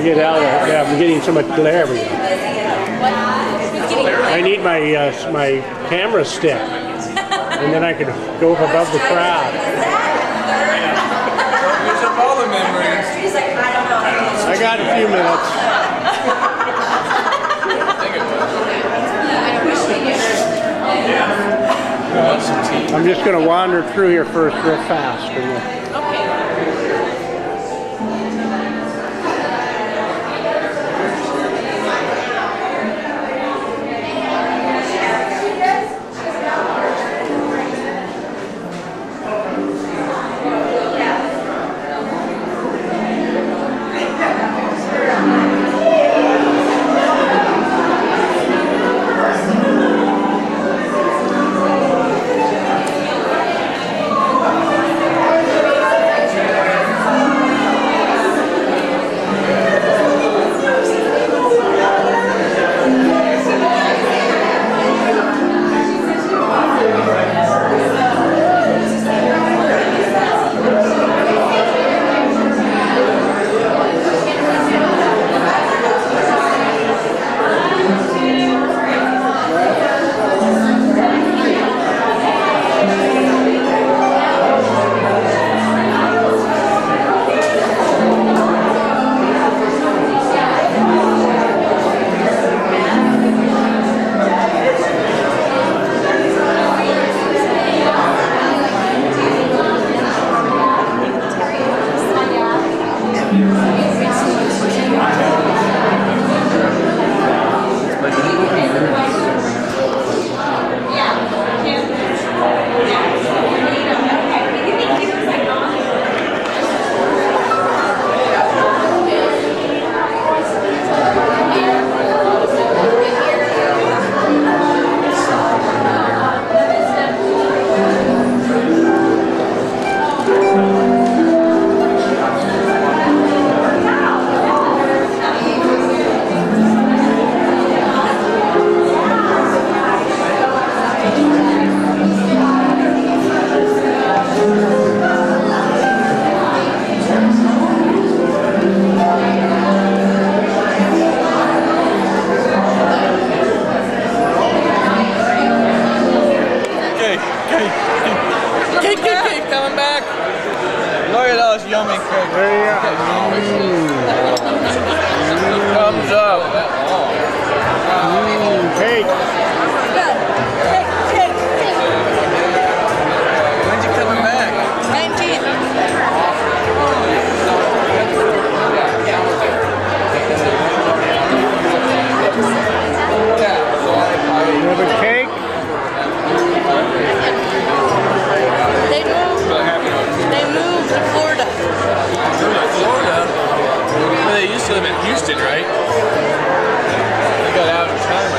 Get out of there. Yeah, I'm getting so much glare. I need my my camera stick, and then I can go up above the crowd. There's all the memories. I got a few minutes. I'm just going to wander through here first real fast. Cake coming back. Look at those yummy cakes. There you go. Thumbs up. Cake. Cake. When's you coming back? 19th. Another cake. They moved to Florida. Florida? Well, they used to live in Houston, right? They got out of town.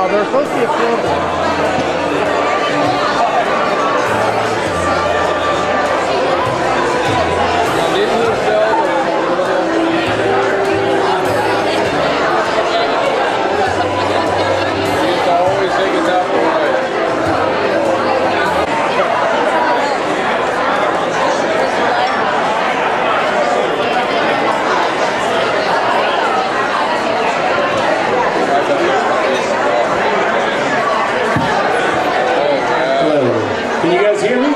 No, they're supposed to be a field. Can you guys hear me?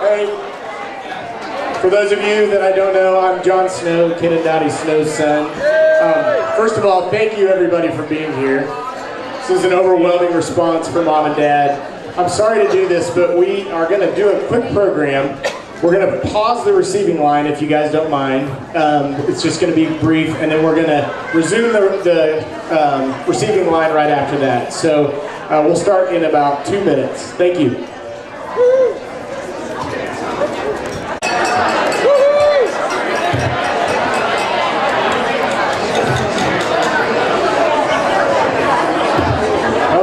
Hey, for those of you that I don't know, I'm John Snow, Ken and Dottie Snow's son. First of all, thank you everybody for being here. This is an overwhelming response from Mom and Dad. I'm sorry to do this, but we are going to do a quick program. We're going to pause the receiving line if you guys don't mind. It's just going to be brief, and then we're going to resume the receiving line right after that. So we'll start in about 2 minutes. Thank you.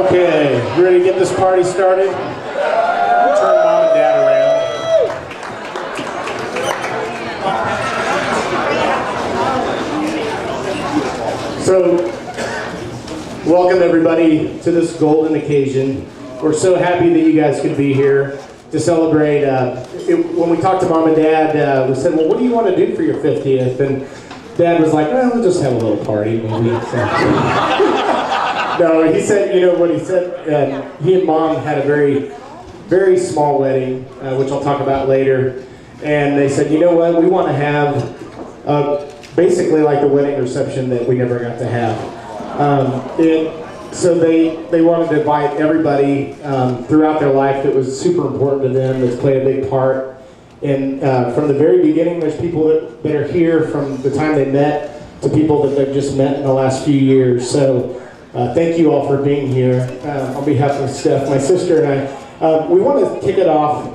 Okay, you ready to get this party started? Turn Mom and Dad around. So, welcome everybody to this golden occasion. We're so happy that you guys could be here to celebrate. When we talked to Mom and Dad, we said, well, what do you want to do for your 50th? And Dad was like, well, we'll just have a little party maybe. No, he said, you know what he said? He and Mom had a very, very small wedding, which I'll talk about later. And they said, you know what? We want to have basically like the wedding reception that we never got to have. So they wanted to invite everybody throughout their life that was super important to them, that's played a big part. And from the very beginning, there's people that are here from the time they met to people that they've just met in the last few years. So thank you all for being here. On behalf of Steph, my sister, and I, we want to kick it off.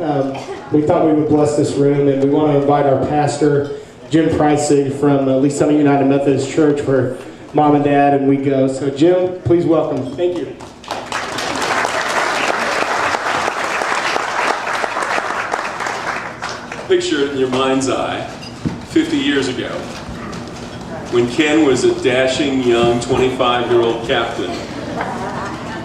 We thought we would bless this room, and we want to invite our pastor, Jim Preissig, from Lee's Summit United Methodist Church, where Mom and Dad and we go. So Jim, please welcome. Thank you. Picture it in your mind's eye, 50 years ago, when Ken was a dashing young 25-year-old captain,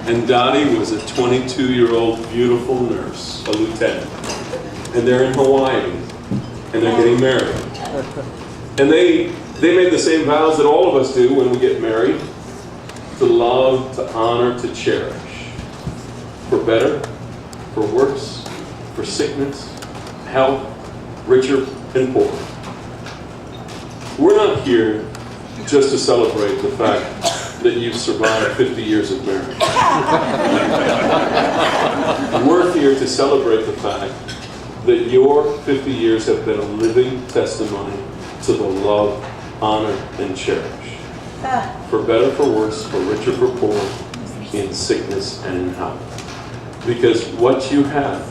and Dottie was a 22-year-old beautiful nurse, a lieutenant. And they're in Hawaii, and they're getting married. And they made the same vows that all of us do when we get married: to love, to honor, to cherish. For better, for worse, for sickness, health, richer and poor. We're not here just to celebrate the fact that you've survived 50 years of marriage. We're here to celebrate the fact that your 50 years have been a living testimony to the love, honor, and cherish. For better, for worse, for richer, for poor, in sickness and in health. Because what you have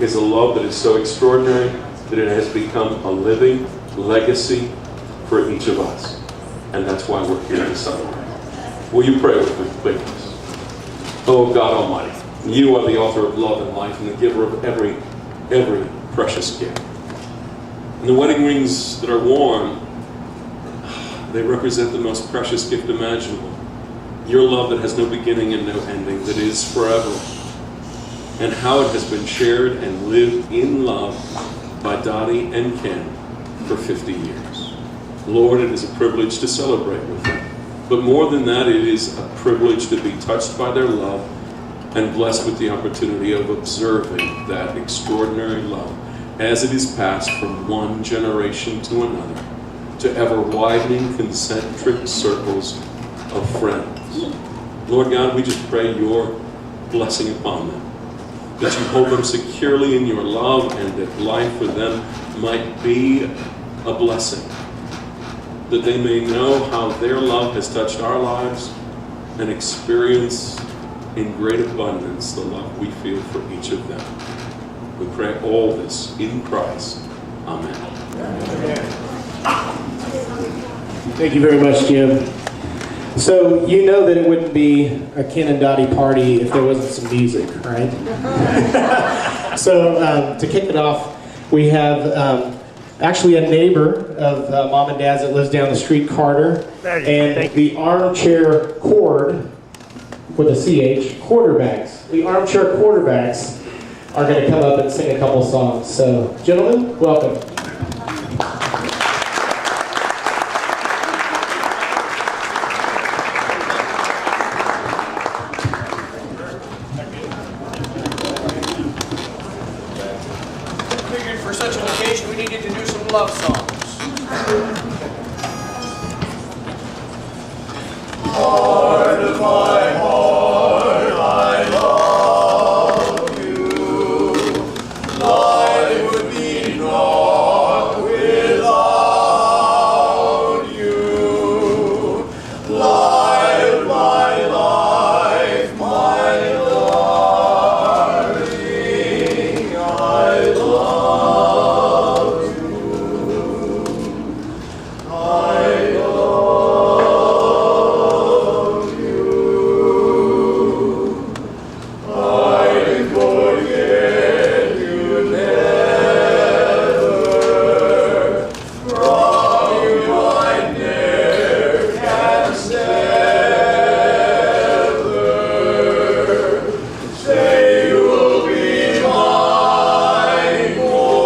is a love that is so extraordinary that it has become a living legacy for each of us. And that's why we're here to celebrate. Will you pray with me, please? Oh God Almighty, you are the author of love and life and the giver of every precious gift. And the wedding rings that are worn, they represent the most precious gift imaginable. Your love that has no beginning and no ending, that is forever. And how it has been shared and lived in love by Dottie and Ken for 50 years. Lord, it is a privilege to celebrate with them. But more than that, it is a privilege to be touched by their love and blessed with the opportunity of observing that extraordinary love as it is passed from one generation to another to ever widening concentric circles of friends. Lord God, we just pray your blessing upon them, that you hold them securely in your love and that life for them might be a blessing, that they may know how their love has touched our lives and experience in great abundance the love we feel for each of them. We pray all this in Christ. Amen. Thank you very much, Jim. So you know that it wouldn't be a Ken and Dottie party if there wasn't some music, right? So to kick it off, we have actually a neighbor of Mom and Dad's that lives down the street, Carter, and the armchair chord with a CH, quarterbacks. The armchair quarterbacks are going to come up and sing a couple songs. So, gentlemen, welcome. Figured for such an occasion we needed to do some love songs. Heart of my heart, I love you. Life would be naught without you. Life, my life, my darling, I love you. I love you. I forget you never. From you I ne'er can sever. Say you will be mine forever.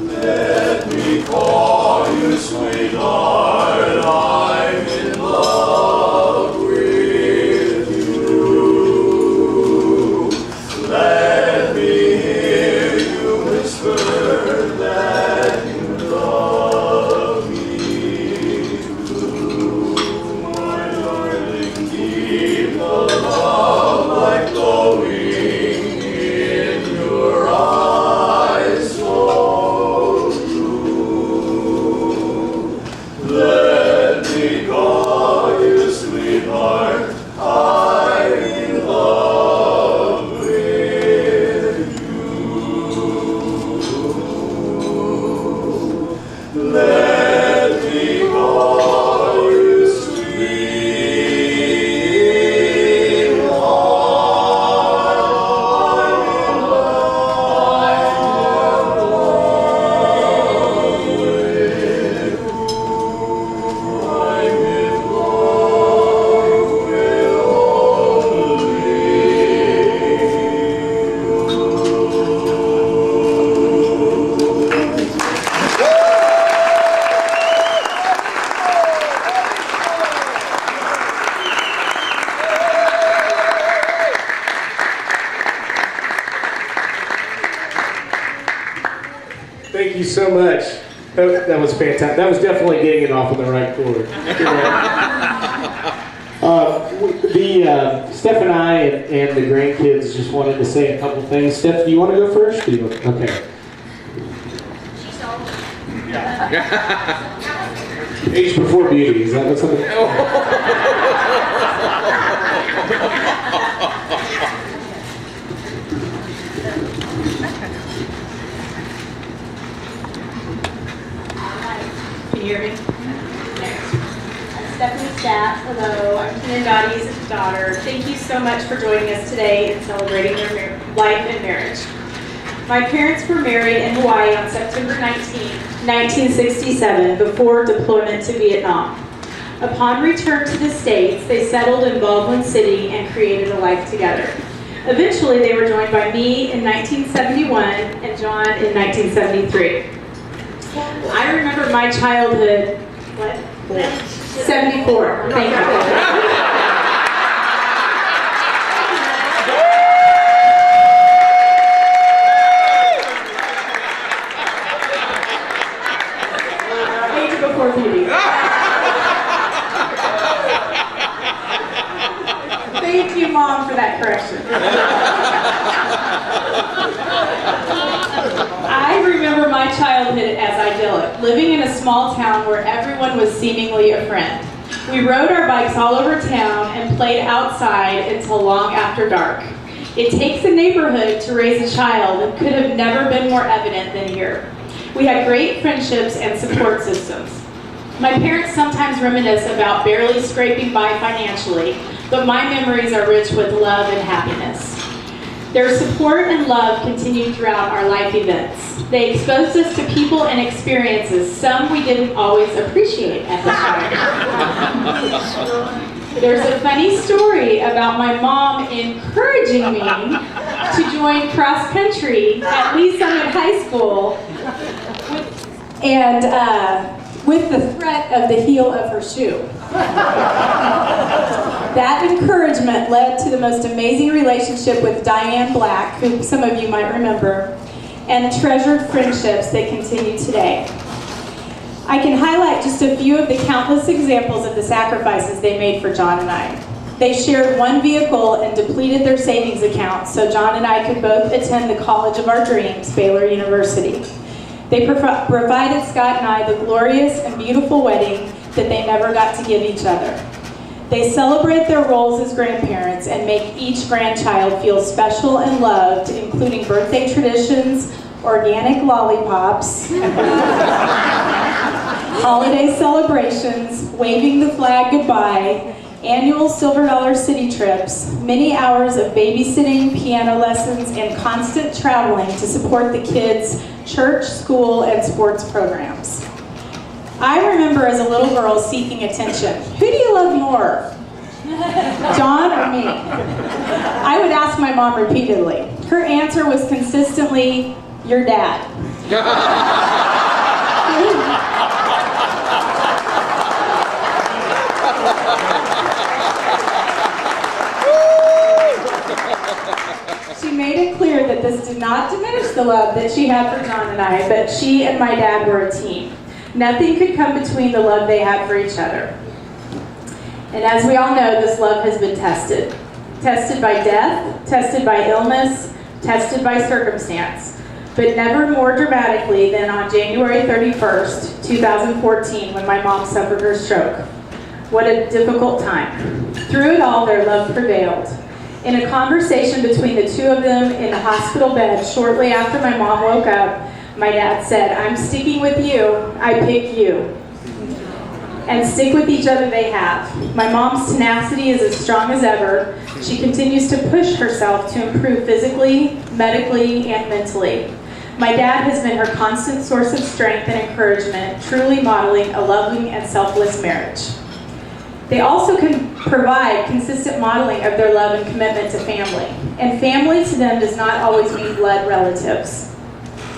Let me call you sweetheart, I'm in love with you. Let me hear you whisper that you love me too. My darling, keep the love like glowing in your eyes so true. Let me call you sweetheart, I'm in love with you. Let me call you Thank you so much. That was fantastic. That was definitely getting it off on the right chord. Steph and I and the grandkids just wanted to say a couple things. Steph, do you want to go first? Or okay. Age before beauty. Is that what something? Can you hear me? I'm Stephanie Stapp. Hello, I'm Ken and Dottie's daughter. Thank you so much for joining us today and celebrating your life and marriage. My parents were married in Hawaii on September 19, 1967, before deployment to Vietnam. Upon return to the States, they settled in Baldwin City and created a life together. Eventually, they were joined by me in 1971 and John in 1973. I remember my childhood, what? 74, thank you. Thank you, Mom, for that correction. I remember my childhood as idyllic, living in a small town where everyone was seemingly a friend. We rode our bikes all over town and played outside until long after dark. It takes a neighborhood to raise a child and could have never been more evident than here. We had great friendships and support systems. My parents sometimes reminisce about barely scraping by financially, but my memories are rich with love and happiness. Their support and love continued throughout our life events. They exposed us to people and experiences, some we didn't always appreciate at the time. There's a funny story about my mom encouraging me to join cross country at Lee Summit High School with the threat of the heel of her shoe. That encouragement led to the most amazing relationship with Diane Black, who some of you might remember, and treasured friendships that continue today. I can highlight just a few of the countless examples of the sacrifices they made for John and I. They shared one vehicle and depleted their savings account so John and I could both attend the college of our dreams, Baylor University. They provided Scott and I the glorious and beautiful wedding that they never got to give each other. They celebrate their roles as grandparents and make each grandchild feel special and loved, including birthday traditions, organic lollipops, holiday celebrations, waving the flag goodbye, annual Silver Dollar City trips, many hours of babysitting, piano lessons, and constant traveling to support the kids' church, school, and sports programs. I remember as a little girl seeking attention. Who do you love more? John or me? I would ask my mom repeatedly. Her answer was consistently, your dad. She made it clear that this did not diminish the love that she had for John and I, but she and my dad were a team. Nothing could come between the love they had for each other. And as we all know, this love has been tested. Tested by death, tested by illness, tested by circumstance, but never more dramatically than on January 31st, 2014, when my mom suffered her stroke. What a difficult time. Through it all, their love prevailed. In a conversation between the two of them in the hospital bed shortly after my mom woke up, my dad said, "I'm sticking with you, I pick you." And stick with each other they have. My mom's tenacity is as strong as ever. She continues to push herself to improve physically, medically, and mentally. My dad has been her constant source of strength and encouragement, truly modeling a loving and selfless marriage. They also can provide consistent modeling of their love and commitment to family. And family to them does not always mean blood relatives.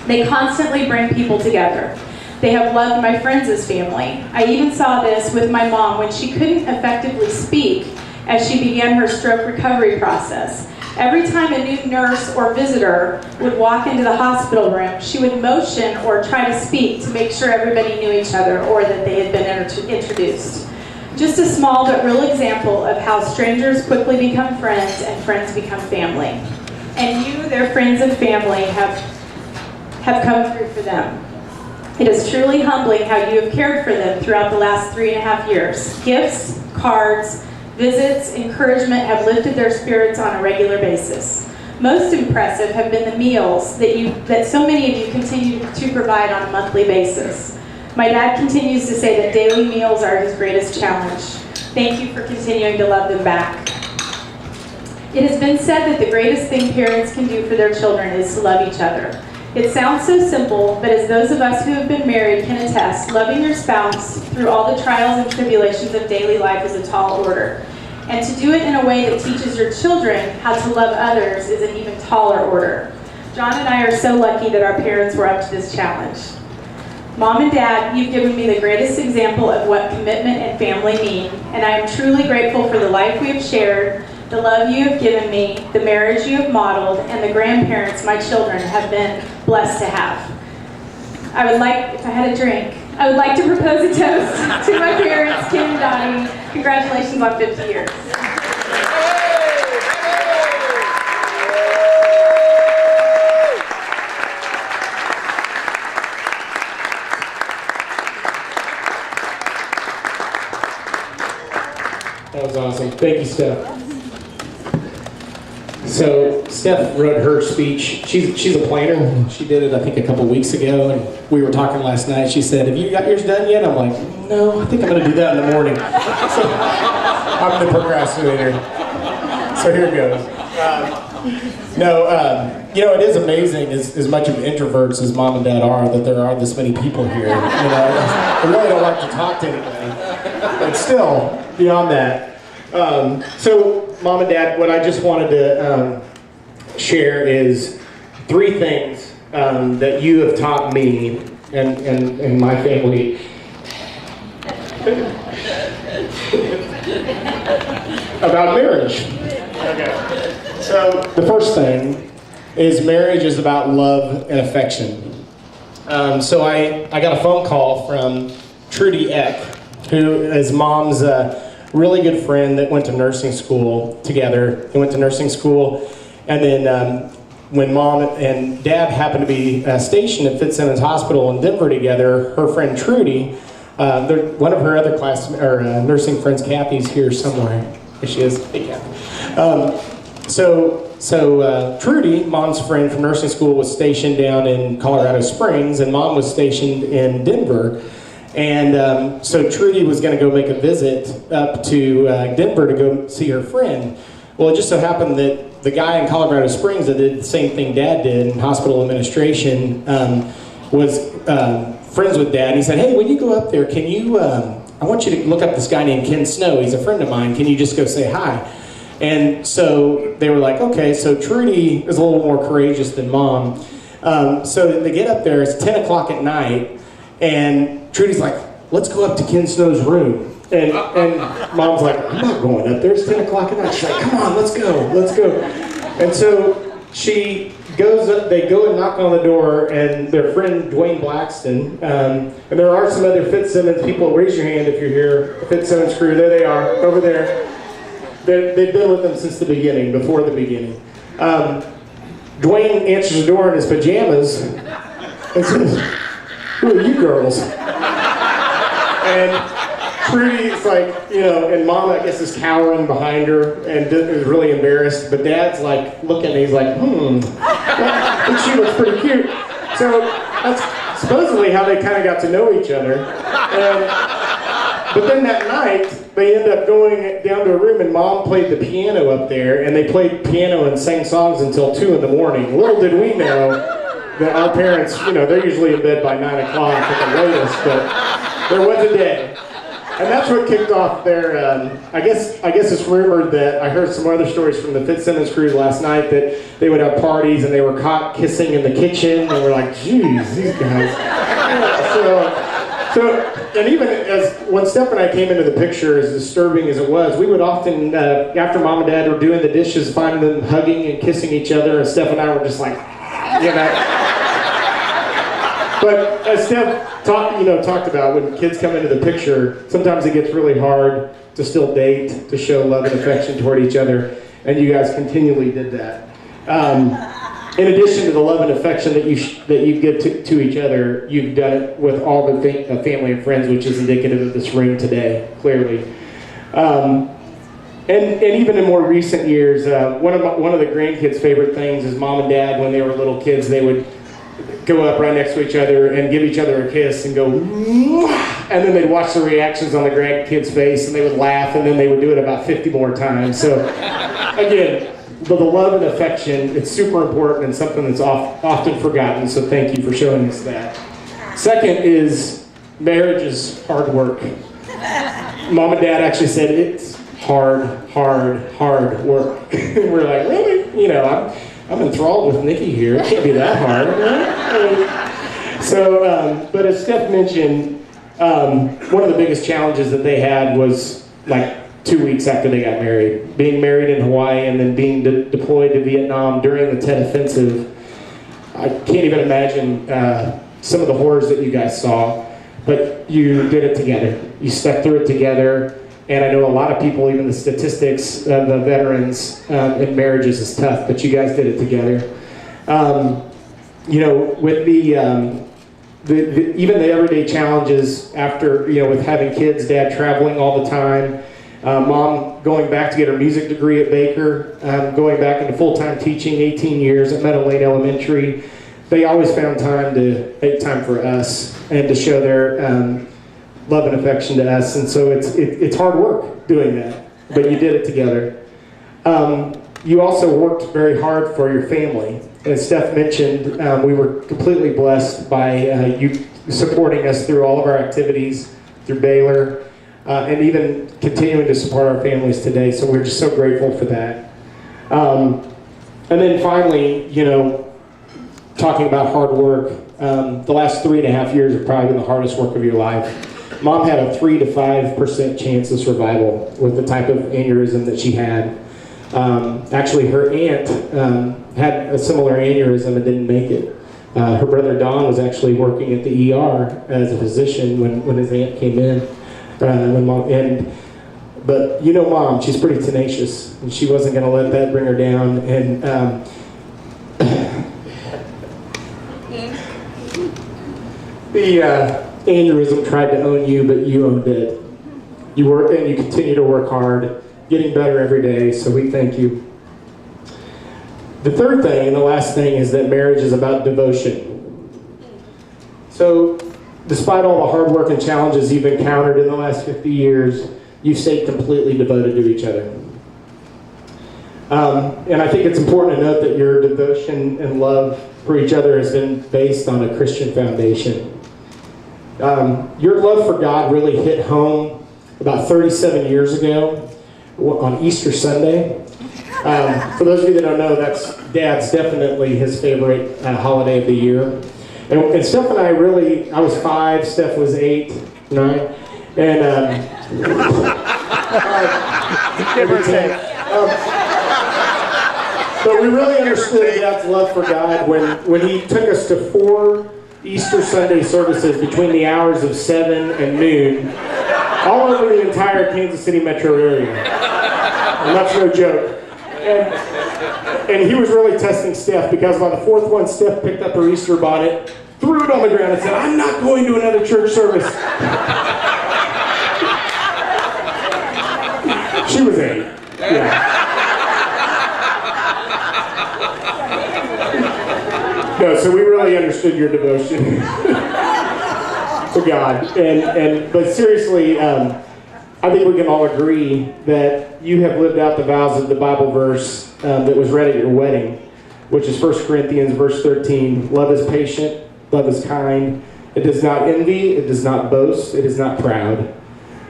They constantly bring people together. They have loved my friends as family. I even saw this with my mom when she couldn't effectively speak as she began her stroke recovery process. Every time a new nurse or visitor would walk into the hospital room, she would motion or try to speak to make sure everybody knew each other or that they had been introduced. Just a small but real example of how strangers quickly become friends and friends become family. And you, their friends and family, have come through for them. It is truly humbling how you have cared for them throughout the last 3.5 years. Gifts, cards, visits, encouragement have lifted their spirits on a regular basis. Most impressive have been the meals that so many of you continue to provide on a monthly basis. My dad continues to say that daily meals are his greatest challenge. Thank you for continuing to love them back. It has been said that the greatest thing parents can do for their children is to love each other. It sounds so simple, but as those of us who have been married can attest, loving your spouse through all the trials and tribulations of daily life is a tall order. And to do it in a way that teaches your children how to love others is an even taller order. John and I are so lucky that our parents were up to this challenge. Mom and Dad, you've given me the greatest example of what commitment and family mean, and I am truly grateful for the life we have shared, the love you have given me, the marriage you have modeled, and the grandparents my children have been blessed to have. I would like, if I had a drink, I would like to propose a toast to my parents, Kim and Dottie. Congratulations on 50 years. Thank you, Steph. So Steph wrote her speech. She's a planner. She did it, I think, a couple weeks ago, and we were talking last night. She said, "Have you got yours done yet?" I'm like, "No, I think I'm going to do that in the morning." So I'm the procrastinator. So here it goes. It is amazing, as much of introverts as mom and dad are, that there are this many people here. I really don't like to talk to anybody, but still, beyond that. So, Mom and Dad, what I just wanted to share is 3 things that you have taught me and my family about marriage. Okay. So, the first thing is marriage is about love and affection. So I got a phone call from Trudy Eck, who is Mom's really good friend that went to nursing school together. They went to nursing school, and then when Mom and Dad happened to be stationed at Fitzsimmons Hospital in Denver together, her friend Trudy, one of her other nursing friends, Kathy's here somewhere. There she is. Hey, Kathy. So Trudy, Mom's friend from nursing school, was stationed down in Colorado Springs, and Mom was stationed in Denver. And so Trudy was going to go make a visit up to Denver to go see her friend. Well, it just so happened that the guy in Colorado Springs that did the same thing Dad did in hospital administration was friends with Dad. He said, "Hey, when you go up there, can you, I want you to look up this guy named Ken Snow. He's a friend of mine. Can you just go say hi?" And so they were like, okay. So Trudy is a little more courageous than Mom. So they get up there. It's 10 o'clock at night. And Trudy's like, "Let's go up to Ken Snow's room." And Mom's like, "I'm not going up there. It's 10 o'clock at night." She's like, "Come on, let's go. And so she goes up, they go and knock on the door, and their friend Dwayne Blackston, and there are some other Fitzsimmons people. Raise your hand if you're here. The Fitzsimmons crew, there they are, over there. They've been with them since the beginning, before the beginning. Dwayne answers the door in his pajamas and says, "Who are you girls?" And Trudy's like, and Mom, I guess, is cowering behind her and is really embarrassed. But Dad's like looking, and he's like, she looks pretty cute. So that's supposedly how they kind of got to know each other. But then that night, they end up going down to a room, and Mom played the piano up there, and they played piano and sang songs until 2 in the morning. Little did we know that our parents, they're usually in bed by 9 o'clock at the latest, but there was a day. And that's what kicked off their, I guess it's rumored that, I heard some other stories from the Fitzsimmons crew last night, that they would have parties and they were caught kissing in the kitchen, and we're like, geez, these guys. And even when Steph and I came into the picture, as disturbing as it was, we would often, after Mom and Dad were doing the dishes, find them hugging and kissing each other, and Steph and I were just like, But as Steph talked about, when kids come into the picture, sometimes it gets really hard to still date, to show love and affection toward each other, and you guys continually did that. In addition to the love and affection that you give to each other, you've done it with all the family and friends, which is indicative of this room today, clearly. And even in more recent years, one of the grandkids' favorite things is Mom and Dad, when they were little kids, they would go up right next to each other and give each other a kiss and go, "Mwah!" And then they'd watch the reactions on the grandkid's face, and they would laugh, and then they would do it about 50 more times. So, again, the love and affection, it's super important and something that's often forgotten, so thank you for showing us that. Second is, marriage is hard work. Mom and Dad actually said it's hard work. We're like, really? I'm enthralled with Nikki here. It can't be that hard, right? So, but as Steph mentioned, one of the biggest challenges that they had was like 2 weeks after they got married. Being married in Hawaii and then being deployed to Vietnam during the Tet Offensive. I can't even imagine some of the horrors that you guys saw, but you did it together. You stuck through it together, and I know a lot of people, even the statistics of the veterans in marriages is tough, but you guys did it together. With even the everyday challenges after, with having kids, Dad traveling all the time, Mom going back to get her music degree at Baker, going back into full-time teaching, 18 years at Meadow Lane Elementary. They always found time to make time for us and to show their love and affection to us. And so it's hard work doing that, but you did it together. You also worked very hard for your family. As Steph mentioned, we were completely blessed by you supporting us through all of our activities, through Baylor, and even continuing to support our families today. So we're just so grateful for that. And then finally, you know, talking about hard work, the last 3.5 years have probably been the hardest work of your life. Mom had a 3 to 5% chance of survival with the type of aneurysm that she had. Actually, her aunt had a similar aneurysm and didn't make it. Her brother Don was actually working at the ER as a physician when his aunt came in. But you know Mom, she's pretty tenacious, and she wasn't going to let that bring her down. And the aneurysm tried to own you, but you owned it. You work and you continue to work hard, getting better every day, so we thank you. The third thing and the last thing is that marriage is about devotion. So despite all the hard work and challenges you've encountered in the last 50 years, you've stayed completely devoted to each other. And I think it's important to note that your devotion and love for each other has been based on a Christian foundation. Your love for God really hit home about 37 years ago on Easter Sunday. For those of you that don't know, that's Dad's definitely his favorite holiday of the year. And Steph and I was 5, Steph was 8, 9, and give or take. But we really understood Dad's love for God when he took us to 4 Easter Sunday services between the hours of 7 and noon, all over the entire Kansas City metro area. And that's no joke. And he was really testing Steph, because by the 4th one, Steph picked up her Easter bonnet, threw it on the ground, and said, "I'm not going to another church service." She was 8. Yeah. No, so we really understood your devotion to God. But seriously, I think we can all agree that you have lived out the vows of the Bible verse that was read at your wedding, which is 1 Corinthians verse 13. Love is patient, love is kind. It does not envy, it does not boast, it is not proud.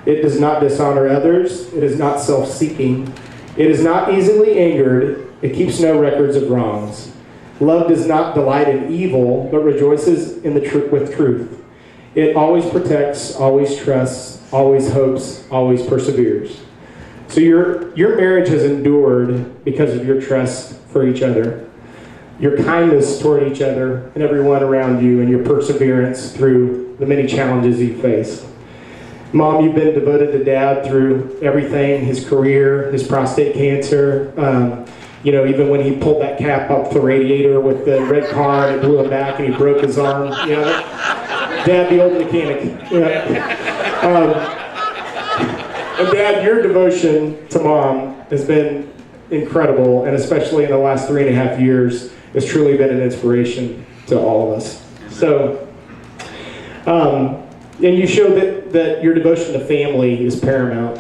It does not dishonor others, it is not self-seeking. It is not easily angered, it keeps no records of wrongs. Love does not delight in evil, but rejoices in with truth. It always protects, always trusts, always hopes, always perseveres. So your marriage has endured because of your trust for each other, your kindness toward each other and everyone around you, and your perseverance through the many challenges you faced. Mom, you've been devoted to Dad through everything, his career, his prostate cancer, even when he pulled that cap up the radiator with the red car and it blew him back and he broke his arm, Dad, the old mechanic. And Dad, your devotion to Mom has been incredible, and especially in the last 3.5 years, has truly been an inspiration to all of us. So, and you show that your devotion to family is paramount.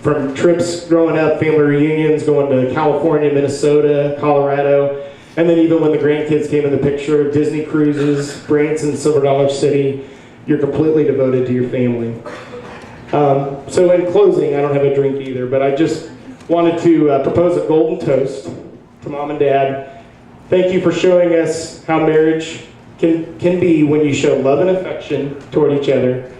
From trips growing up, family reunions, going to California, Minnesota, Colorado, and then even when the grandkids came in the picture, Disney cruises, Branson, Silver Dollar City, you're completely devoted to your family. So in closing, I don't have a drink either, but I just wanted to propose a golden toast to Mom and Dad. Thank you for showing us how marriage can be when you show love and affection toward each other,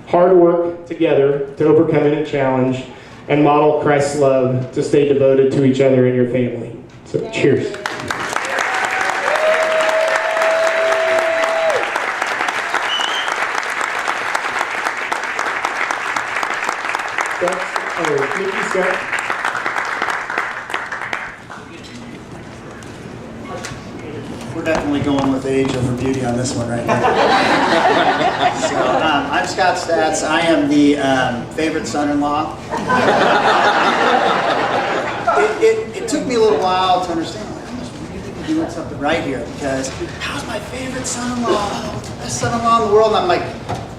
hard work together to overcome any challenge, and model Christ's love to stay devoted to each other and your family. So cheers. Nikki, Scott. We're we're definitely going with age over beauty on this one right here. So, I'm Scott Stats. I am the favorite son-in-law. It took me a little while to understand, like, I must really be doing something right here, because how's my favorite son-in-law? Oh, the best son-in-law in the world. And I'm like,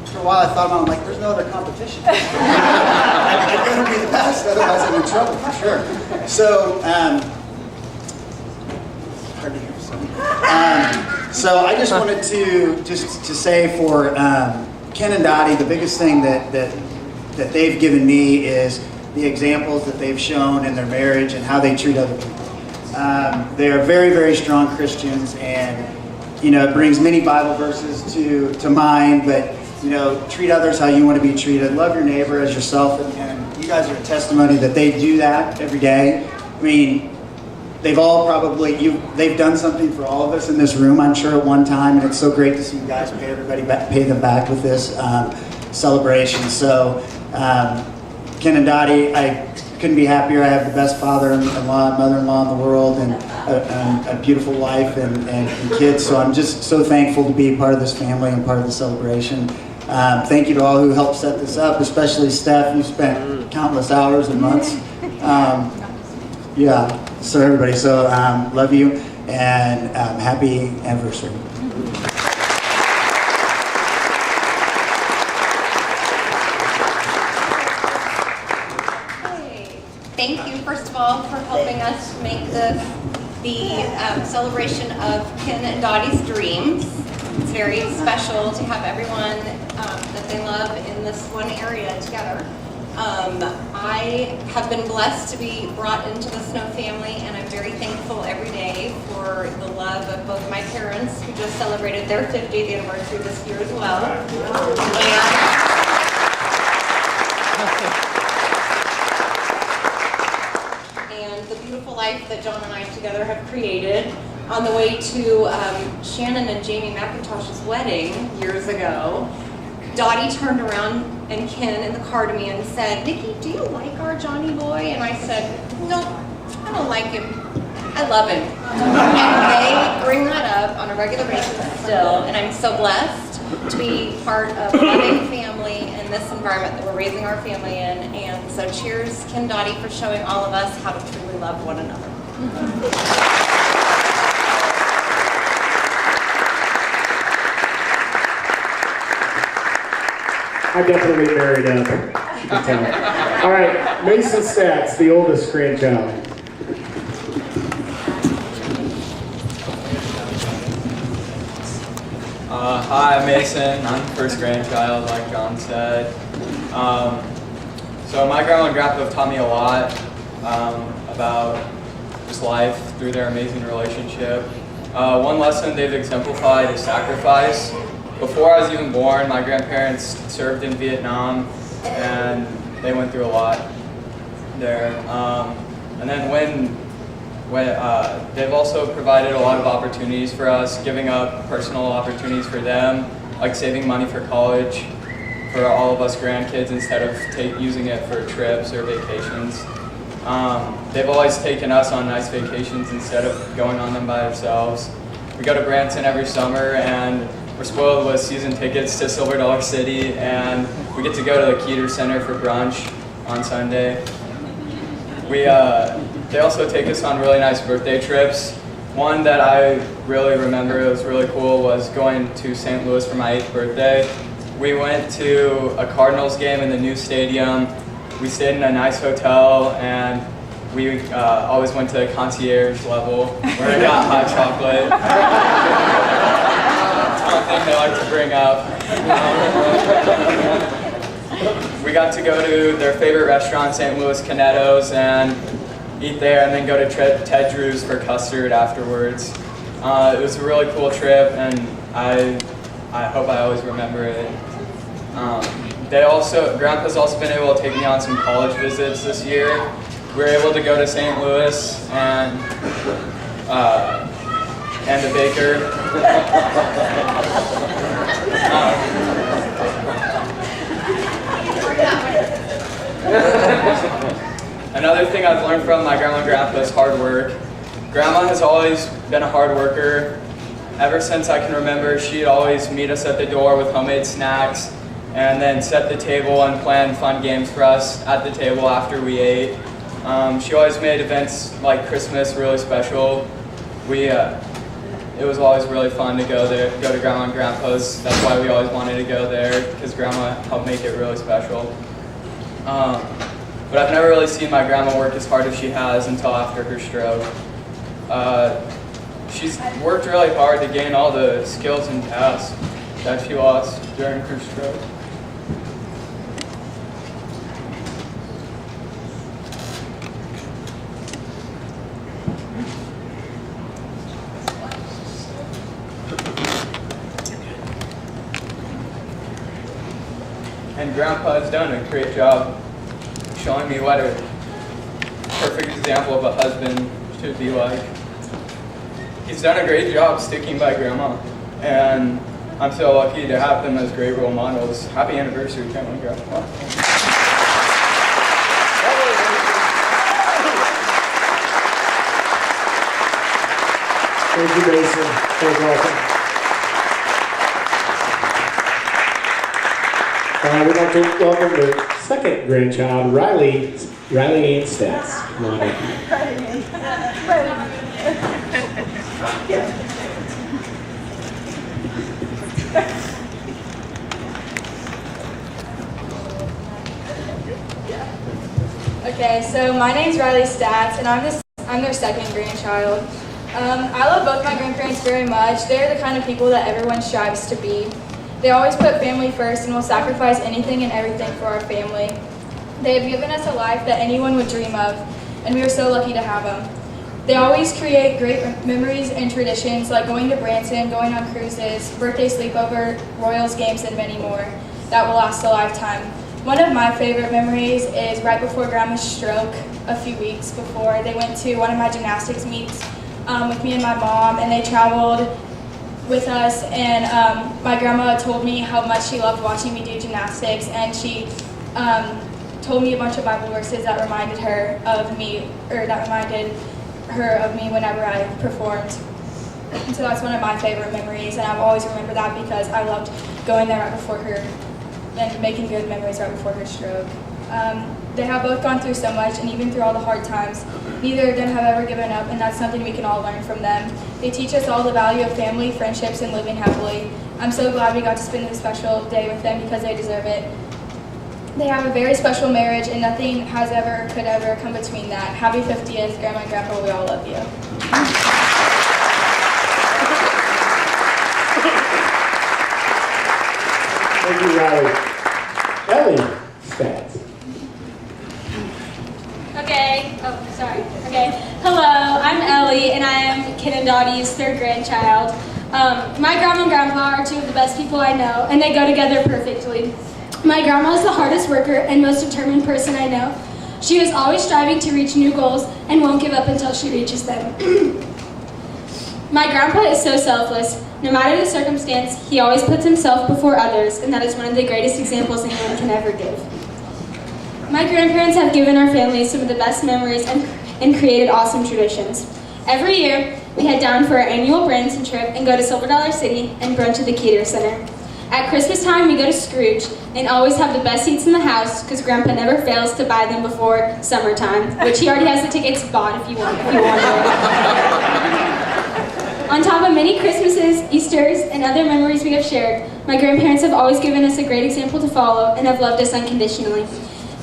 for a while I thought about it, I'm like, there's no other competition. I gotta be the best, otherwise I'm in trouble for sure. So, hard to hear. So I just wanted to say for Ken and Dottie, the biggest thing that they've given me is the examples that they've shown in their marriage and how they treat other people. They are very, very strong Christians, and it brings many Bible verses to mind. But treat others how you want to be treated. Love your neighbor as yourself, and you guys are a testimony that they do that every day. I mean, they've all they've done something for all of us in this room, I'm sure, at one time, and it's so great to see you guys pay them back with this celebration. So, Ken and Dottie, I couldn't be happier. I have the best father-in-law and mother-in-law in the world, and a beautiful wife and kids. So I'm just so thankful to be part of this family and part of the celebration. Thank you to all who helped set this up, especially Steph. You spent countless hours and months. Yeah, so everybody, so love you, and happy anniversary. Hey, thank you, first of all, for helping us make the celebration of Ken and Dottie's dreams. It's very special to have everyone that they love in this one area together. I have been blessed to be brought into the Snow family, and I'm very thankful every day for the love of both my parents, who just celebrated their 50th anniversary this year as well, and the beautiful life that John and I together have created. On the way to Shannon and Jamie McIntosh's wedding years ago, Dottie turned around and Ken in the car to me and said, "Nikki, do you like our Johnny boy?" And I said, "No, I don't like him. I love him." And they bring that up on a regular basis still, and I'm so blessed to be part of a loving family in this environment that we're raising our family in. And so cheers, Ken, Dottie, for showing all of us how to truly love one another. I definitely married up. You can tell. All right, Mason Stats, the oldest grandchild. Hi, I'm Mason. I'm the first grandchild, like John said. So my grandma and grandpa have taught me a lot about just life through their amazing relationship. One lesson they've exemplified is sacrifice. Before I was even born, my grandparents served in Vietnam, and they went through a lot there. And then when they've also provided a lot of opportunities for us, giving up personal opportunities for them, like saving money for college for all of us grandkids instead of using it for trips or vacations. They've always taken us on nice vacations instead of going on them by ourselves. We go to Branson every summer, and we're spoiled with season tickets to Silver Dollar City, and we get to go to the Keeter Center for brunch on Sunday. They also take us on really nice birthday trips. One that I really remember, it was really cool, was going to St. Louis for my 8th birthday. We went to a Cardinals game in the new stadium. We stayed in a nice hotel, and we always went to the concierge level where I got hot chocolate. Thing they like to bring up. We got to go to their favorite restaurant, St. Louis Canetto's, and eat there, and then go to Ted Drew's for custard afterwards. It was a really cool trip, and I hope I always remember it. Grandpa's also been able to take me on some college visits this year. We were able to go to St. Louis and the baker. Another thing I've learned from my grandma and grandpa is hard work. Grandma has always been a hard worker. ever since I can remember, she'd always meet us at the door with homemade snacks and then set the table and plan fun games for us at the table after we ate. She always made events like Christmas really special. It was always really fun to go to Grandma and Grandpa's. That's why we always wanted to go there, because Grandma helped make it really special. But I've never really seen my grandma work as hard as she has until after her stroke. She's worked really hard to gain all the skills and tasks that she lost during her stroke. And Grandpa has done a great job showing me what a perfect example of a husband should be like. He's done a great job sticking by Grandma, and I'm so lucky to have them as great role models. Happy anniversary, Grandma and Grandpa. Thank you, Mason. Thank you, welcome. We'd like to welcome the second grandchild, Riley Ann Stats. Come on up. Okay, so my name's Riley Stats, and I'm their second grandchild. I love both my grandparents very much. They're the kind of people that everyone strives to be. They always put family first and will sacrifice anything and everything for our family. They have given us a life that anyone would dream of, and we are so lucky to have them. They always create great memories and traditions like going to Branson, going on cruises, birthday sleepover, Royals games, and many more that will last a lifetime. One of my favorite memories is right before Grandma's stroke, a few weeks before. They went to one of my gymnastics meets with me and my mom, and they traveled with us, and my grandma told me how much she loved watching me do gymnastics, and she told me a bunch of Bible verses that reminded her of me, whenever I performed. And so that's one of my favorite memories, and I've always remembered that because I loved going there right before her and making good memories right before her stroke. They have both gone through so much, and even through all the hard times, neither of them have ever given up, and that's something we can all learn from them. They teach us all the value of family, friendships, and living happily. I'm so glad we got to spend this special day with them because they deserve it. They have a very special marriage, and nothing could ever come between that. Happy 50th, Grandma and Grandpa, we all love you. Thank you, Riley. Ellie Stats. Okay. Oh, sorry. Okay. Hello, I'm Ellie, and I am Ken and Dottie's third grandchild. My grandma and grandpa are two of the best people I know, and they go together perfectly. My grandma is the hardest worker and most determined person I know. She is always striving to reach new goals and won't give up until she reaches them. My grandpa is so selfless. No matter the circumstance, he always puts himself before others, and that is one of the greatest examples anyone can ever give. My grandparents have given our family some of the best memories and created awesome traditions. Every year, we head down for our annual Branson trip and go to Silver Dollar City and brunch at the Keeter Center. At Christmas time, we go to Scrooge and always have the best seats in the house because Grandpa never fails to buy them before summertime, which he already has the tickets bought if you want it. On top of many Christmases, Easters, and other memories we have shared, my grandparents have always given us a great example to follow and have loved us unconditionally.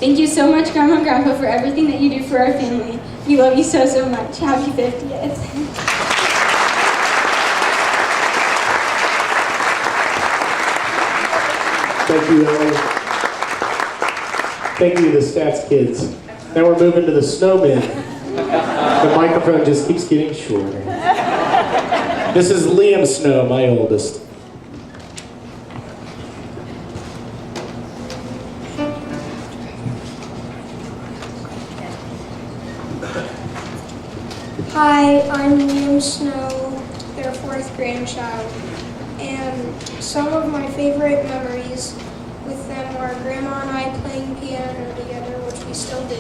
Thank you so much, Grandma and Grandpa, for everything that you do for our family. We love you so, so much. Happy 50th. Thank you, Ellie. Thank you to the Stats kids. Now we're moving to the snowmen. The microphone just keeps getting shorter. This is Liam Snow, my oldest. Hi, I'm Liam Snow, their fourth grandchild, and some of my favorite memories with them are Grandma and I playing piano together, which we still do,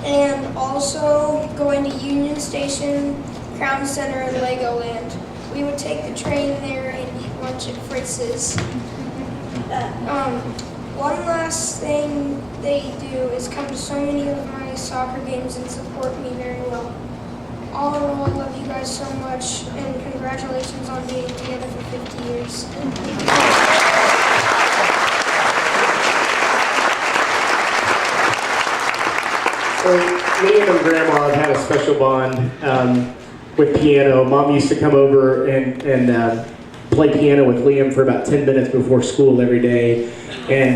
and also going to Union Station, Crown Center, and Legoland. We would take the train there and eat lunch at Fritz's. One last thing they do is come to so many of my soccer games and support me very well. All in all, I love you guys so much, and congratulations on being together for 50 years. So Liam and Grandma have had a special bond with piano. Mom used to come over and play piano with Liam for about 10 minutes before school every day. And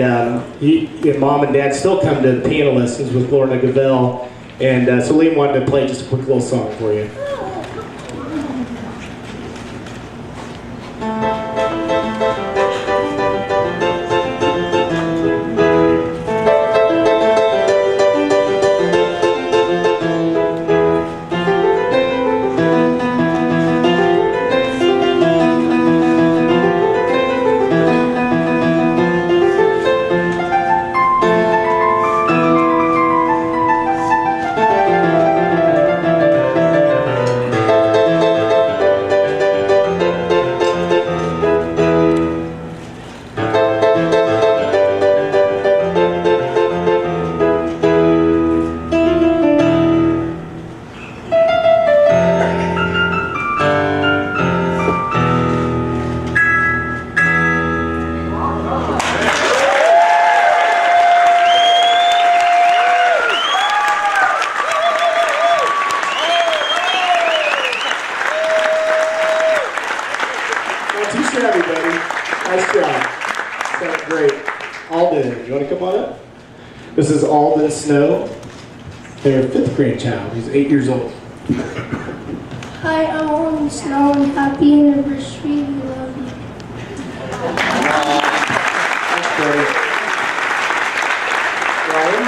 Mom and Dad still come to piano lessons with Lorna Gavell. And so Liam wanted to play just a quick little song for you. Too shabby, buddy. Nice job. Sounds great. Alden, you want to come on up? This is Alden Snow, their 5th grandchild. He's 8 years old. Hi, I'm Alden Snow, and happy anniversary. We love you. Thanks, buddy. Ryan,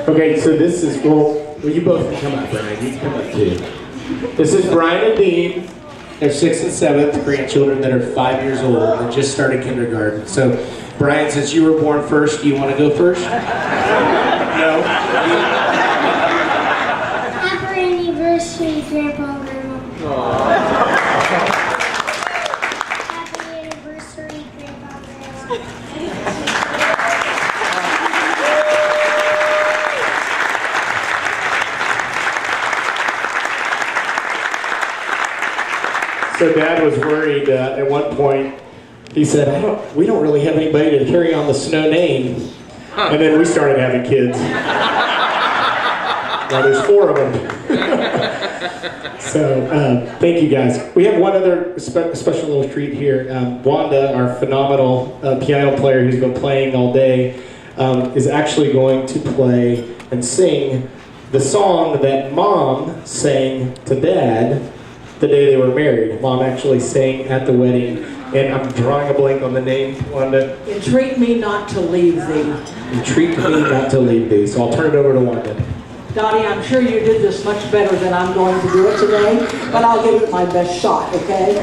okay, so this is, well, you both can come up, Brian. You can come up too. This is Brian and Dean. They're 6th and 7th grandchildren that are 5 years old and just started kindergarten. So, Brian, since you were born first, do you want to go first? No? Happy anniversary, Grandpa and Grandma. Happy anniversary, Grandpa and Grandma. So Dad was worried at one point. He said, we don't really have anybody to carry on the Snow name. And then we started having kids. Now there's 4 of them. So thank you guys. We have one other special little treat here. Wanda, our phenomenal piano player who's been playing all day, is actually going to play and sing the song that Mom sang to Dad the day they were married. Mom actually sang at the wedding, and I'm drawing a blank on the name, Wanda. Entreat me not to leave thee. Entreat me not to leave thee. So I'll turn it over to Wanda. Dottie, I'm sure you did this much better than I'm going to do it today, but I'll give it my best shot, okay?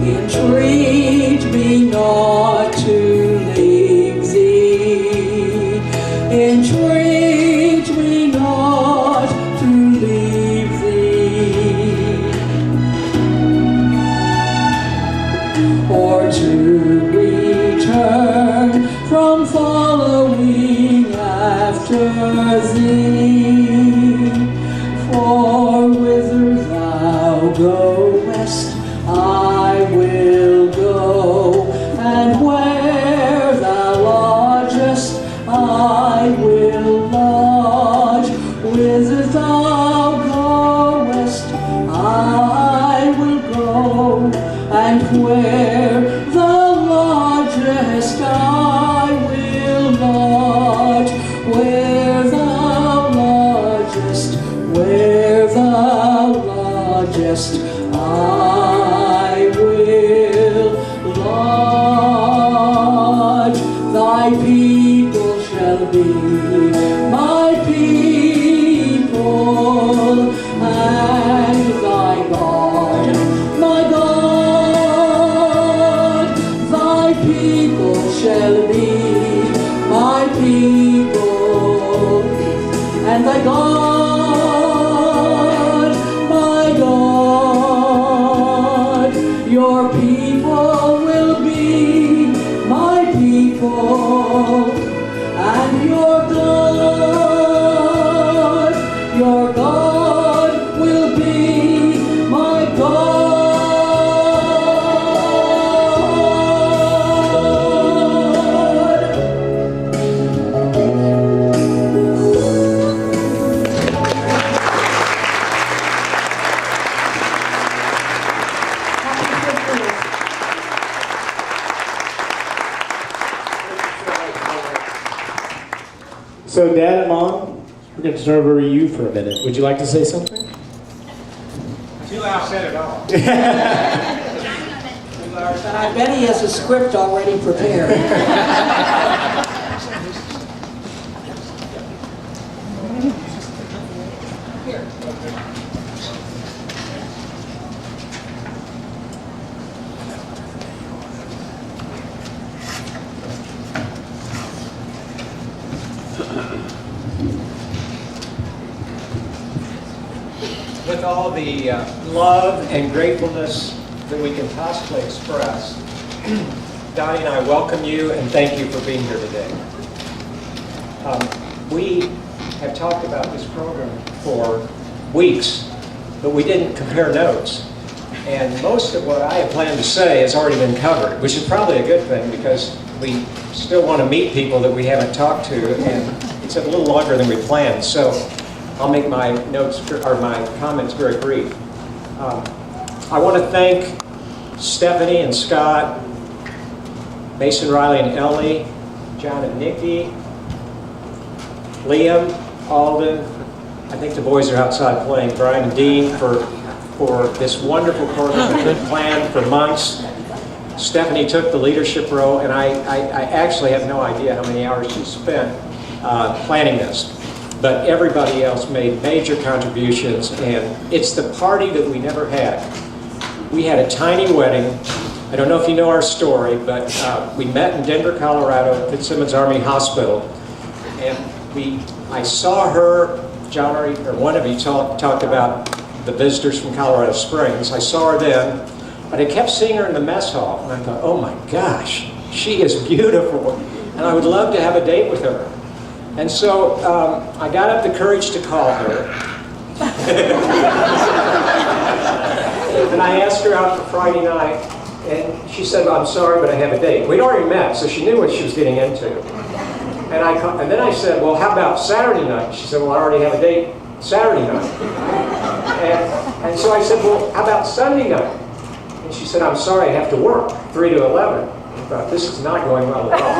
Entreat me not to leave thee. Entreat me not to leave thee. Or to return from following after thee. For whither thou goest, I will go, and where thou lodgest, I will lodge. Whither thou goest, I will go, and where thou lodgest, So Dad and Mom, we're going to turn over to you for a minute. Would you like to say something? Too loud said it all. And I bet he has a script already prepared. With all the love and gratefulness that we can possibly express, Dottie and I welcome you and thank you for being here today. We have talked about this program for weeks, but we didn't compare notes. And most of what I have planned to say has already been covered, which is probably a good thing because we still want to meet people that we haven't talked to, and it's a little longer than we planned. So I'll make my notes or my comments very brief. I want to thank Stephanie and Scott, Mason, Riley, and Ellie, John and Nikki, Liam, Alden. I think the boys are outside playing. Brian and Dean for this wonderful program that we've planned for months. Stephanie took the leadership role, and I actually have no idea how many hours she spent planning this. But everybody else made major contributions, and it's the party that we never had. We had a tiny wedding. I don't know if you know our story, but we met in Denver, Colorado at Fitzsimmons Army Hospital. And I saw her, John or one of you talked about the visitors from Colorado Springs. I saw her then, but I kept seeing her in the mess hall, and I thought, oh my gosh, she is beautiful, and I would love to have a date with her. And so I got up the courage to call her. And I asked her out for Friday night, and she said, well, I'm sorry, but I have a date. We'd already met, so she knew what she was getting into. And then I said, well, how about Saturday night? She said, well, I already have a date Saturday night. And so I said, well, how about Sunday night? And she said, I'm sorry, I have to work, 3 to 11. I thought, this is not going well at all.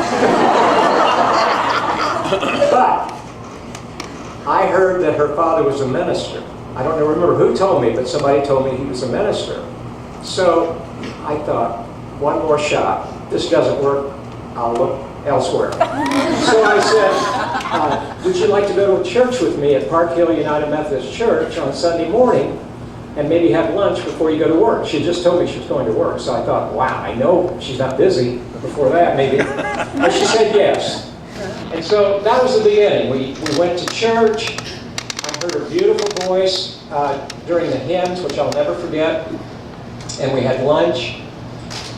But I heard that her father was a minister. I don't remember who told me, but somebody told me he was a minister. So I thought, one more shot. This doesn't work, I'll look elsewhere. So I said, would you like to go to church with me at Park Hill United Methodist Church on Sunday morning and maybe have lunch before you go to work? She just told me she was going to work. So I thought, wow, I know she's not busy before that maybe. But she said yes. And so that was the beginning. We went to church. I heard her beautiful voice during the hymns, which I'll never forget. And we had lunch.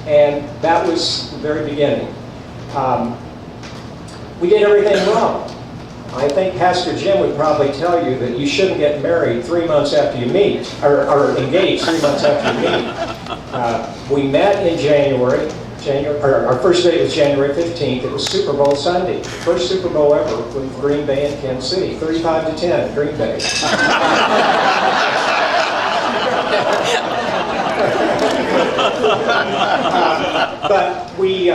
And that was the very beginning. We did everything wrong. I think Pastor Jim would probably tell you that you shouldn't get married 3 months after you meet, or engaged 3 months after you meet. We met in January. Our first date was January 15th. It was Super Bowl Sunday. First Super Bowl ever with Green Bay and Kansas City. 35-10, Green Bay. But we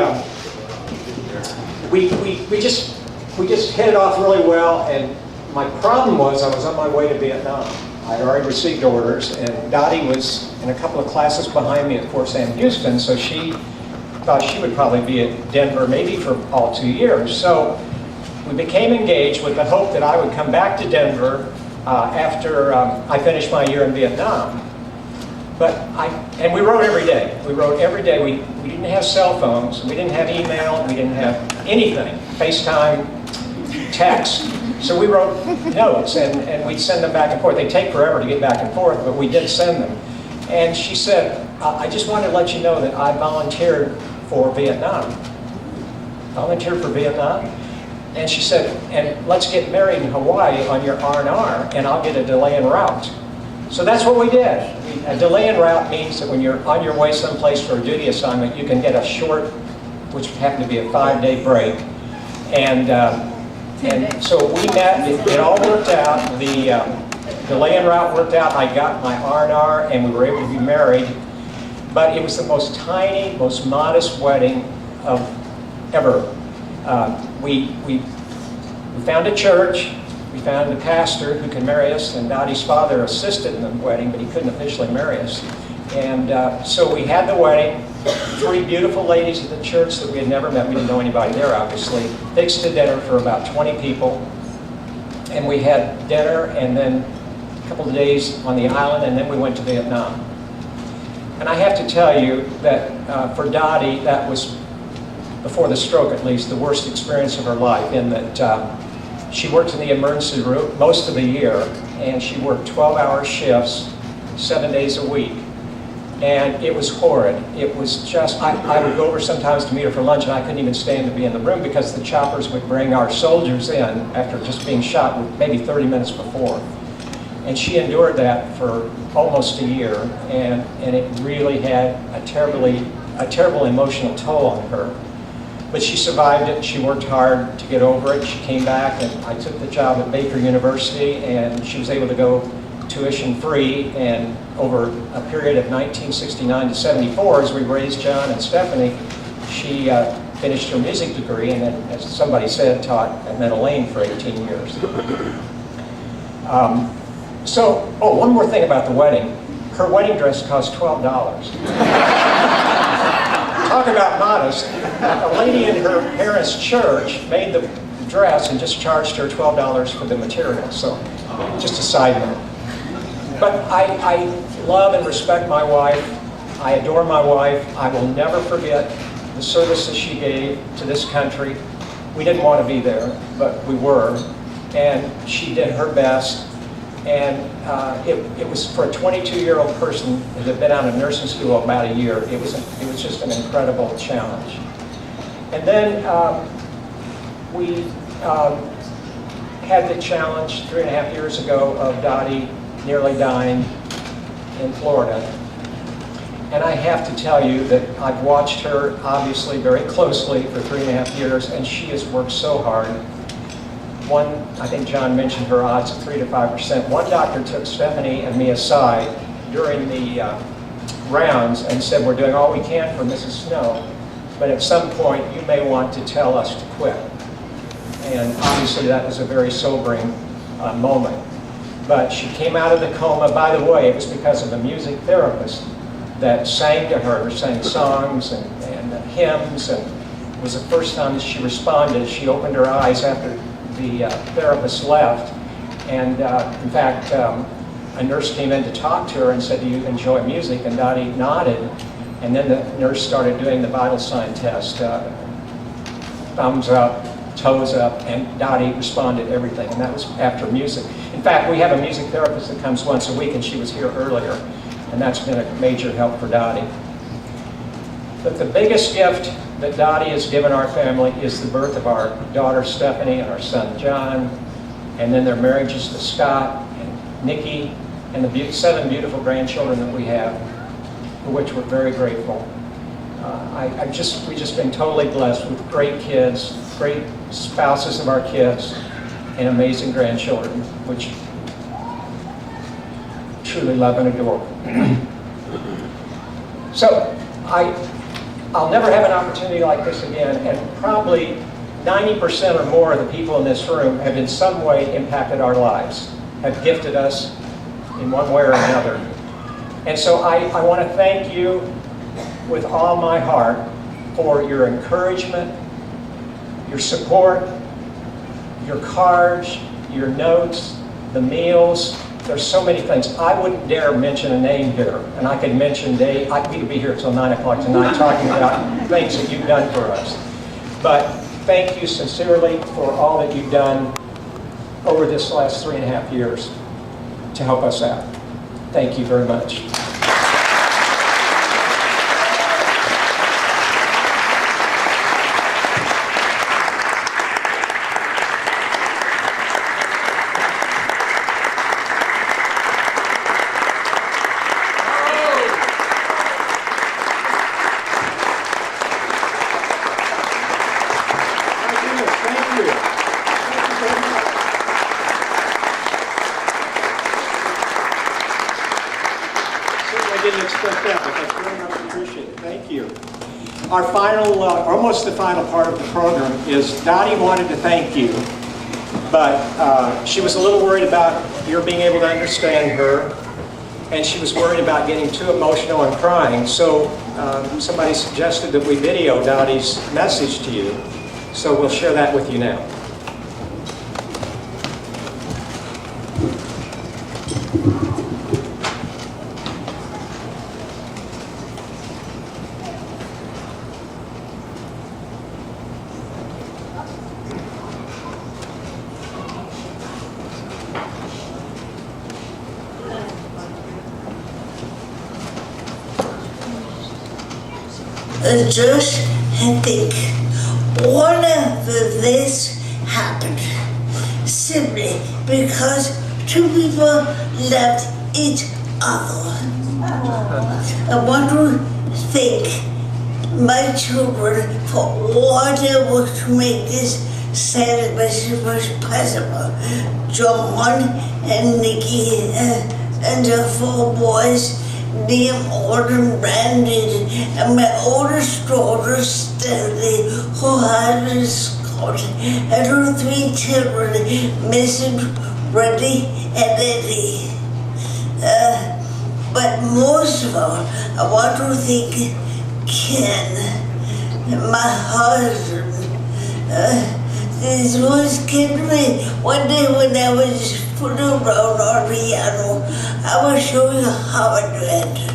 just hit it off really well. And my problem was I was on my way to Vietnam. I had already received orders, and Dottie was in a couple of classes behind me at Fort Sam Houston, so she thought she would probably be at Denver maybe for all 2 years. So we became engaged with the hope that I would come back to Denver after I finished my year in Vietnam. And we wrote every day. We wrote every day. We didn't have cell phones. We didn't have email. We didn't have anything. FaceTime, text. So we wrote notes, and we'd send them back and forth. They'd take forever to get back and forth, but we did send them. And she said, I just wanted to let you know that I volunteered for Vietnam. Volunteered for Vietnam? And she said, and let's get married in Hawaii on your R&R, and I'll get a delay en route. So that's what we did. A delay en route means that when you're on your way someplace for a duty assignment, you can get a short, which happened to be a 5-day break. And so we met, it all worked out. The delay en route worked out. I got my R&R, and we were able to be married. But it was the most tiny, most modest wedding of ever. We We found a church. We found a pastor who can marry us, and Dottie's father assisted in the wedding, but he couldn't officially marry us. And so we had the wedding. 3 beautiful ladies at the church that we had never met. We didn't know anybody there, obviously. Fixed a dinner for about 20 people. And we had dinner and then a couple of days on the island, and then we went to Vietnam. And I have to tell you that for Dottie, that was, before the stroke at least, the worst experience of her life, in that she worked in the emergency room most of the year, and she worked 12-hour shifts, 7 days a week. And it was horrid. It was just, I would go over sometimes to meet her for lunch, and I couldn't even stand to be in the room because the choppers would bring our soldiers in after just being shot maybe 30 minutes before. And she endured that for almost a year, and it really had a terrible emotional toll on her. But she survived it. She worked hard to get over it. She came back, and I took the job at Baker University, and she was able to go tuition free. And over a period of 1969 to 74, as we raised John and Stephanie, she finished her music degree, and then, as somebody said, taught at Meadow Lane for 18 years. One more thing about the wedding. Her wedding dress cost $12. Talk about modest. A lady in her parents' church made the dress and just charged her $12 for the material. So, just a side note. But I love and respect my wife. I adore my wife. I will never forget the services she gave to this country. We didn't want to be there, but we were. And she did her best. And it was, for a 22-year-old person that had been out of nursing school about a year, it was just an incredible challenge. And then we had the challenge 3.5 years ago of Dottie nearly dying in Florida. And I have to tell you that I've watched her, obviously, very closely for 3.5 years, and she has worked so hard. I think John mentioned her odds of 3 to 5%. One doctor took Stephanie and me aside during the rounds and said, "We're doing all we can for Mrs. Snow, but at some point you may want to tell us to quit." And obviously that was a very sobering moment. But she came out of the coma. By the way, it was because of a music therapist that sang to her, sang songs and hymns, and it was the first time that she responded. She opened her eyes after the therapist left, and in fact, a nurse came in to talk to her and said, "Do you enjoy music?" And Dottie nodded, and then the nurse started doing the vital sign test, thumbs up, toes up, and Dottie responded everything, and that was after music. In fact, we have a music therapist that comes once a week, and she was here earlier, and that's been a major help for Dottie. But the biggest gift that Dottie has given our family is the birth of our daughter Stephanie and our son John, and then their marriages to Scott and Nikki, and the 7 beautiful grandchildren that we have, for which we're very grateful. We've just been totally blessed with great kids, great spouses of our kids, and amazing grandchildren, which truly love and adore. So I'll never have an opportunity like this again, and probably 90% or more of the people in this room have in some way impacted our lives, have gifted us in one way or another. And so I want to thank you with all my heart for your encouragement, your support, your cards, your notes, the meals. There's so many things. I wouldn't dare mention a name here, and I could mention we could be here till 9 o'clock tonight talking about things that you've done for us. But thank you sincerely for all that you've done over this last 3.5 years to help us out. Thank you very much. Our final, almost the final part of the program is Dottie wanted to thank you But she was a little worried about your being able to understand her, and she was worried about getting too emotional and crying. So somebody suggested that we video Dottie's message to you. So we'll share that with you now. Just think, one of this happened simply because two people loved each other. I want to thank my children for all their work to make this celebration possible. John and Nikki and the four boys, Liam, Auden, Brandon, and my oldest daughter, Stephanie, who had Scott, and her three children, Mason, Brandy, and Eddie. But most of all, I want to thank Ken, my husband. This voice came to me one day when I was fooling around on the piano. I was showing you how I do it.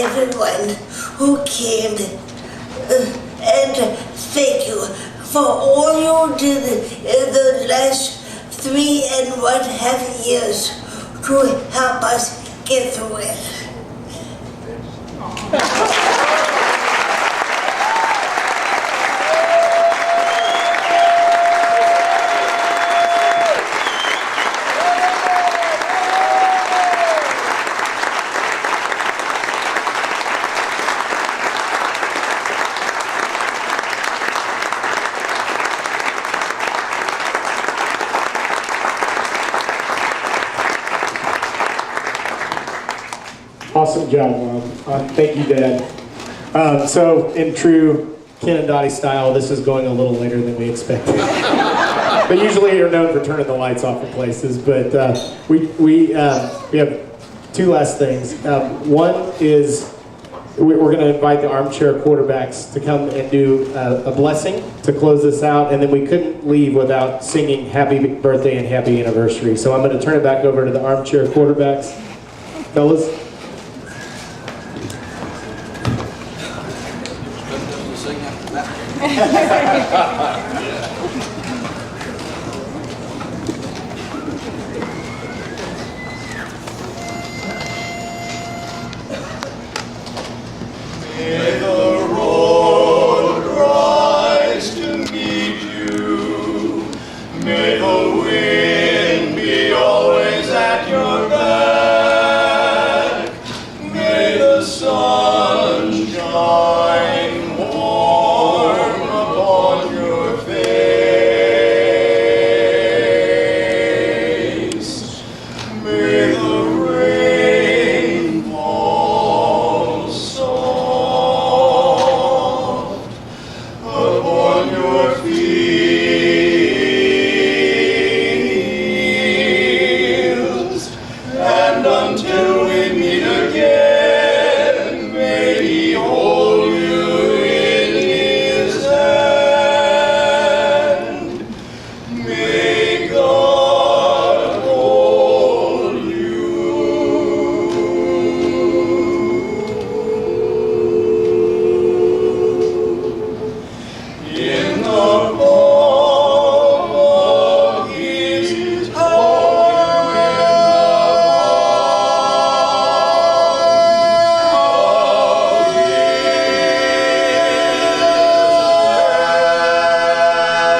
Everyone who came, and thank you for all you did in the last 3.5 years to help us get through it. Awesome job, Mom. Thank you, Dad. So, in true Ken and Dottie style, this is going a little later than we expected. But usually you're known for turning the lights off in places. But we have two last things. One is we're going to invite the armchair quarterbacks to come and do a blessing to close this out. And then we couldn't leave without singing happy birthday and happy anniversary. So I'm going to turn it back over to the armchair quarterbacks. Fellas?